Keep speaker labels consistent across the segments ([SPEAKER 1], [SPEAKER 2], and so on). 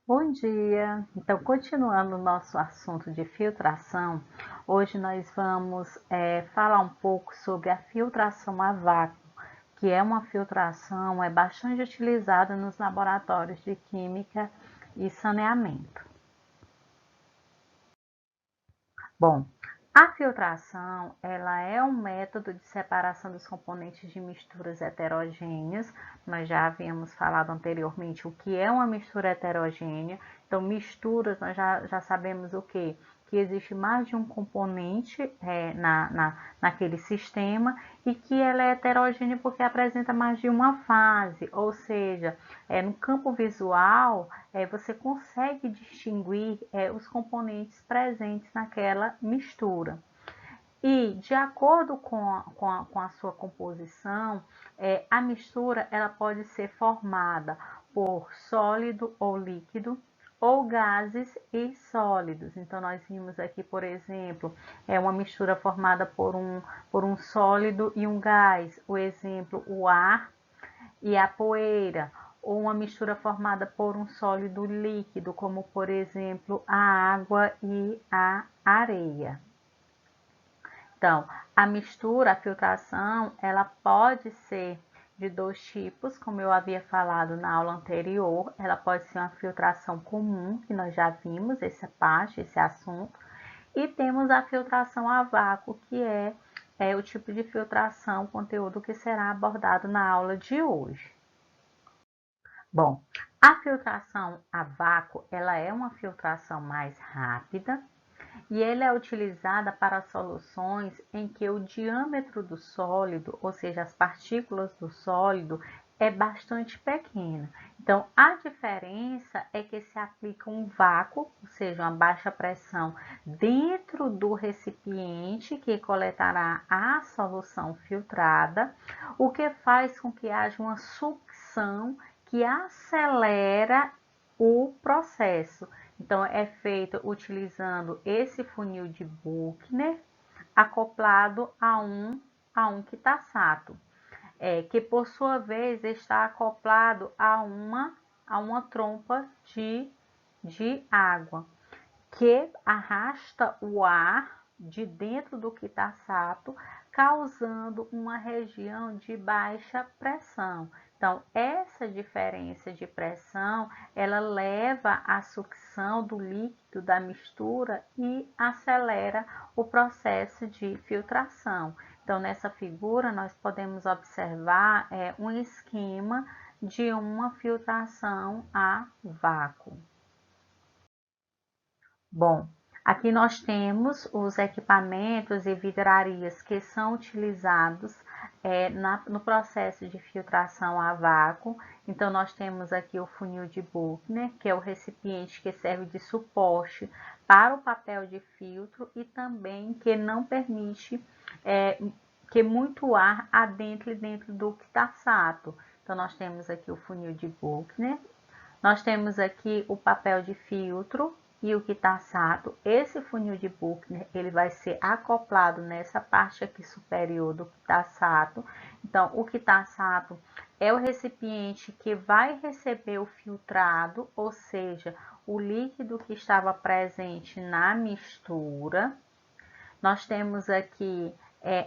[SPEAKER 1] Bom dia! Então, continuando o nosso assunto de filtração, hoje nós vamos falar um pouco sobre a filtração a vácuo, que é uma filtração bastante utilizada nos laboratórios de química e saneamento. Bom, a filtração, ela é um método de separação dos componentes de misturas heterogêneas. Nós já havíamos falado anteriormente o que é uma mistura heterogênea. Então, misturas, nós já sabemos o quê? Que existe mais de um componente naquele sistema e que ela é heterogênea porque apresenta mais de uma fase, ou seja, no campo visual, você consegue distinguir os componentes presentes naquela mistura. E de acordo com a sua composição, a mistura ela pode ser formada por sólido ou líquido, ou gases e sólidos. Então, nós vimos aqui, por exemplo, uma mistura formada por um sólido e um gás. O exemplo, o ar e a poeira, ou uma mistura formada por um sólido líquido, como por exemplo a água e a areia. Então, a mistura, a filtração, ela pode ser de dois tipos, como eu havia falado na aula anterior. Ela pode ser uma filtração comum, que nós já vimos essa parte, esse assunto, e temos a filtração a vácuo, que é o tipo de filtração, conteúdo que será abordado na aula de hoje. Bom, a filtração a vácuo, ela é uma filtração mais rápida e ela é utilizada para soluções em que o diâmetro do sólido, ou seja, as partículas do sólido, é bastante pequena. Então, a diferença é que se aplica um vácuo, ou seja, uma baixa pressão, dentro do recipiente que coletará a solução filtrada, o que faz com que haja uma sucção que acelera o processo. Então, é feito utilizando esse funil de Buchner acoplado a um quitasato, que por sua vez está acoplado a uma trompa de água, que arrasta o ar de dentro do quitasato, causando uma região de baixa pressão. Então, essa diferença de pressão, ela leva à sucção do líquido da mistura e acelera o processo de filtração. Então, nessa figura, nós podemos observar um esquema de uma filtração a vácuo. Bom, aqui nós temos os equipamentos e vidrarias que são utilizados no processo de filtração a vácuo. Então, nós temos aqui o funil de Buchner, que é o recipiente que serve de suporte para o papel de filtro e também que não permite que muito ar adentre dentro do quitasato. Então, nós temos aqui o funil de Buchner, nós temos aqui o papel de filtro e o quitasato. Esse funil de Buchner, ele vai ser acoplado nessa parte aqui superior do quitasato. Então, o quitasato é o recipiente que vai receber o filtrado, ou seja, o líquido que estava presente na mistura. Nós temos aqui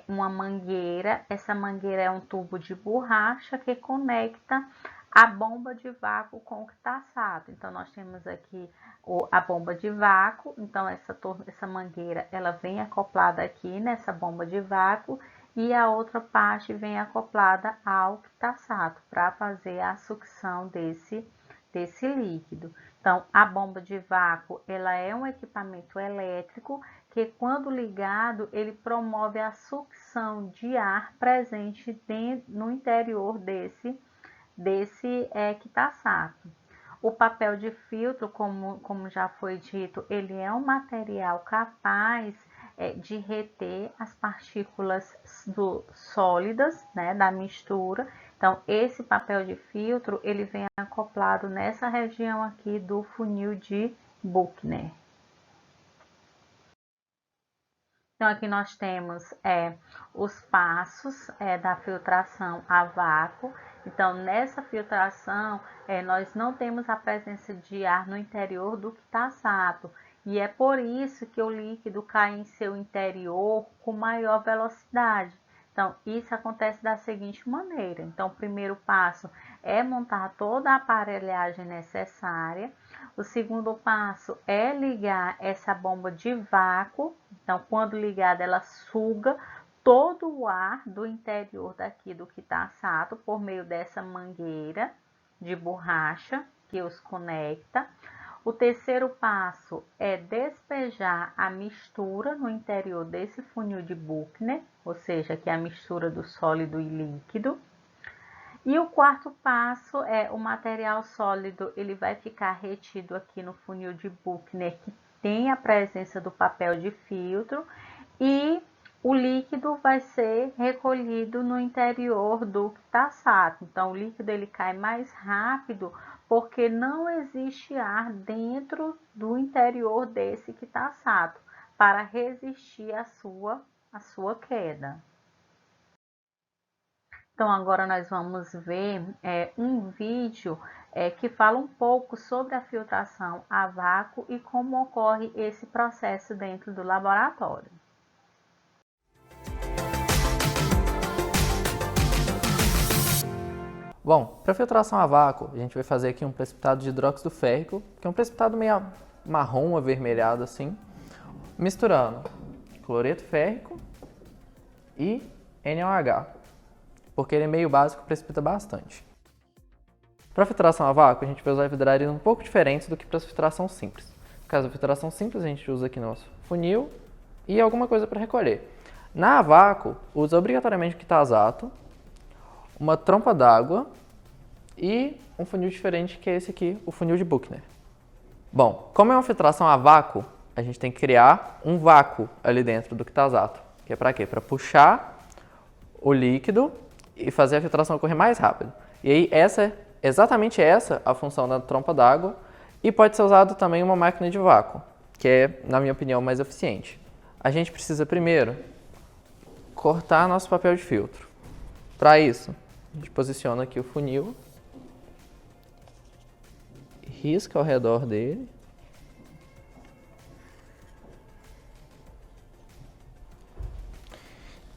[SPEAKER 1] uma mangueira. Essa mangueira é um tubo de borracha que conecta a bomba de vácuo com o quitasato. Então, nós temos aqui a bomba de vácuo. Então, essa mangueira ela vem acoplada aqui nessa bomba de vácuo e a outra parte vem acoplada ao quitasato para fazer a sucção desse líquido. Então, a bomba de vácuo ela é um equipamento elétrico que, quando ligado, ele promove a sucção de ar presente no interior desse quitasato. O papel de filtro, como já foi dito, ele é um material capaz de reter as partículas sólidas, né, da mistura. Então, esse papel de filtro, ele vem acoplado nessa região aqui do funil de Buchner. Então, aqui nós temos os passos da filtração a vácuo. Então, nessa filtração, nós não temos a presença de ar no interior do quitsato, e é por isso que o líquido cai em seu interior com maior velocidade. Então, isso acontece da seguinte maneira. Então, o primeiro passo é montar toda a aparelhagem necessária. O segundo passo é ligar essa bomba de vácuo. Então, quando ligada, ela suga todo o ar do interior daqui do quitsato por meio dessa mangueira de borracha que os conecta. O terceiro passo é despejar a mistura no interior desse funil de Buchner, ou seja, que é a mistura do sólido e líquido. E o quarto passo é o material sólido, ele vai ficar retido aqui no funil de Buchner, que tem a presença do papel de filtro, e o líquido vai ser recolhido no interior do quitsato. Então, o líquido ele cai mais rápido porque não existe ar dentro do interior desse quitsato para resistir à sua queda. Então, agora nós vamos ver um vídeo que fala um pouco sobre a filtração a vácuo e como ocorre esse processo dentro do laboratório.
[SPEAKER 2] Bom, para filtração a vácuo, a gente vai fazer aqui um precipitado de hidróxido férrico, que é um precipitado meio marrom, avermelhado assim, misturando cloreto férrico e NaOH, porque ele é meio básico e precipita bastante. Para filtração a vácuo, a gente vai usar vidrarias um pouco diferentes do que para filtração simples. No caso da filtração simples, a gente usa aqui nosso funil e alguma coisa para recolher. Na a vácuo, usa obrigatoriamente quitsato, uma trompa d'água e um funil diferente, que é esse aqui, o funil de Buchner. Bom, como é uma filtração a vácuo, a gente tem que criar um vácuo ali dentro do quitsato, que é para quê? Para puxar o líquido e fazer a filtração ocorrer mais rápido. E aí, exatamente essa a função da trompa d'água, e pode ser usado também uma máquina de vácuo, que é, na minha opinião, mais eficiente. A gente precisa primeiro cortar nosso papel de filtro. Para isso, a gente posiciona aqui o funil, risca ao redor dele.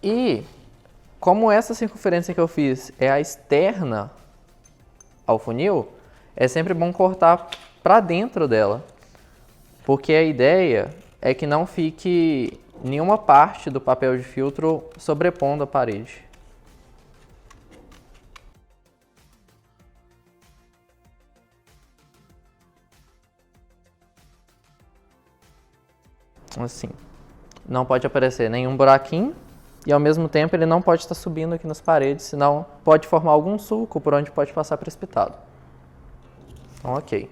[SPEAKER 2] E como essa circunferência que eu fiz é a externa ao funil, é sempre bom cortar para dentro dela, porque a ideia é que não fique nenhuma parte do papel de filtro sobrepondo a parede. Assim, não pode aparecer nenhum buraquinho e ao mesmo tempo ele não pode estar subindo aqui nas paredes, senão pode formar algum sulco por onde pode passar precipitado. Então, ok.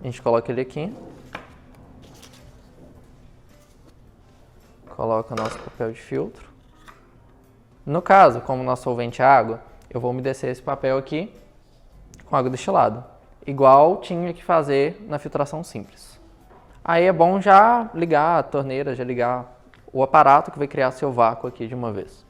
[SPEAKER 2] A gente coloca ele aqui. Coloca nosso papel de filtro. No caso, como nosso solvente é água, eu vou umedecer esse papel aqui com água destilada, igual tinha que fazer na filtração simples. Aí é bom já ligar a torneira, já ligar o aparato que vai criar seu vácuo aqui de uma vez.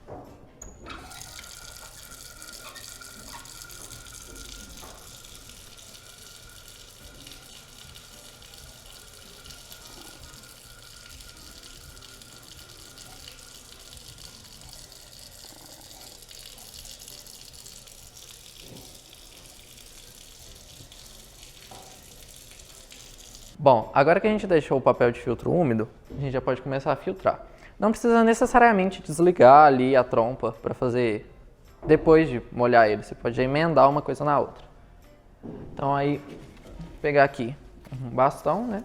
[SPEAKER 2] Bom, agora que a gente deixou o papel de filtro úmido, a gente já pode começar a filtrar. Não precisa necessariamente desligar ali a trompa para fazer depois de molhar ele. Você pode emendar uma coisa na outra. Então aí, pegar aqui um bastão, né,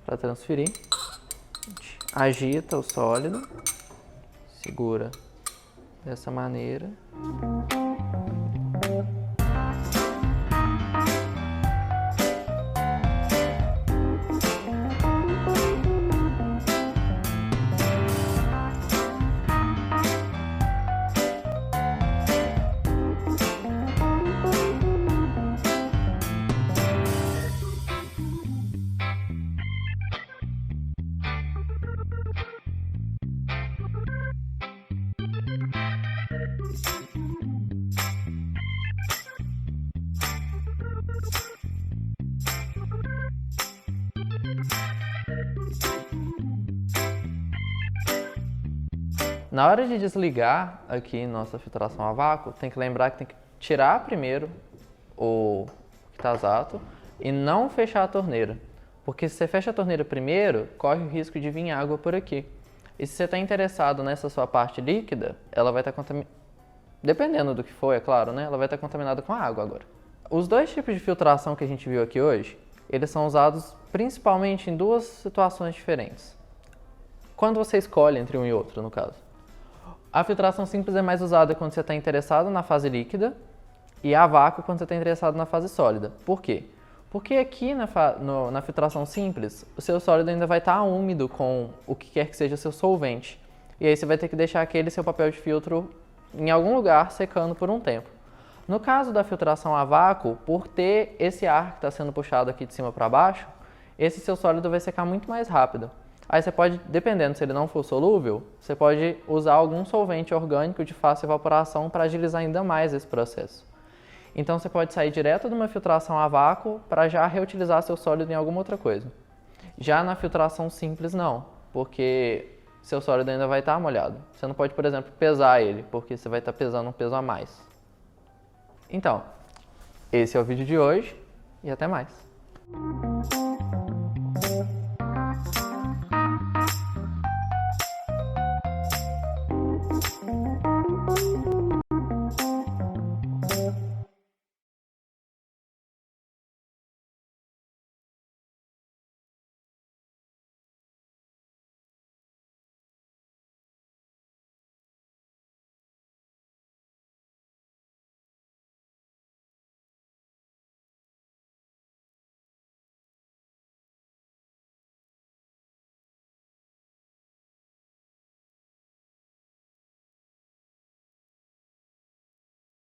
[SPEAKER 2] para transferir. A gente agita o sólido, segura dessa maneira. Na hora de desligar aqui nossa filtração a vácuo, tem que lembrar que tem que tirar primeiro o octasato e não fechar a torneira. Porque se você fecha a torneira primeiro, corre o risco de vir água por aqui. E se você está interessado nessa sua parte líquida, ela vai estar contaminada, dependendo do que for, é claro, né? Ela vai estar contaminada com a água agora. Os dois tipos de filtração que a gente viu aqui hoje, eles são usados principalmente em duas situações diferentes. Quando você escolhe entre um e outro, no caso. A filtração simples é mais usada quando você está interessado na fase líquida e a vácuo quando você está interessado na fase sólida. Por quê? Porque aqui na filtração simples, o seu sólido ainda vai estar úmido com o que quer que seja seu solvente. E aí você vai ter que deixar aquele seu papel de filtro em algum lugar secando por um tempo. No caso da filtração a vácuo, por ter esse ar que está sendo puxado aqui de cima para baixo, esse seu sólido vai secar muito mais rápido. Aí você pode, dependendo se ele não for solúvel, você pode usar algum solvente orgânico de fácil evaporação para agilizar ainda mais esse processo. Então você pode sair direto de uma filtração a vácuo para já reutilizar seu sólido em alguma outra coisa. Já na filtração simples não, porque seu sólido ainda vai estar molhado. Você não pode, por exemplo, pesar ele, porque você vai estar pesando um peso a mais. Então, esse é o vídeo de hoje e até mais.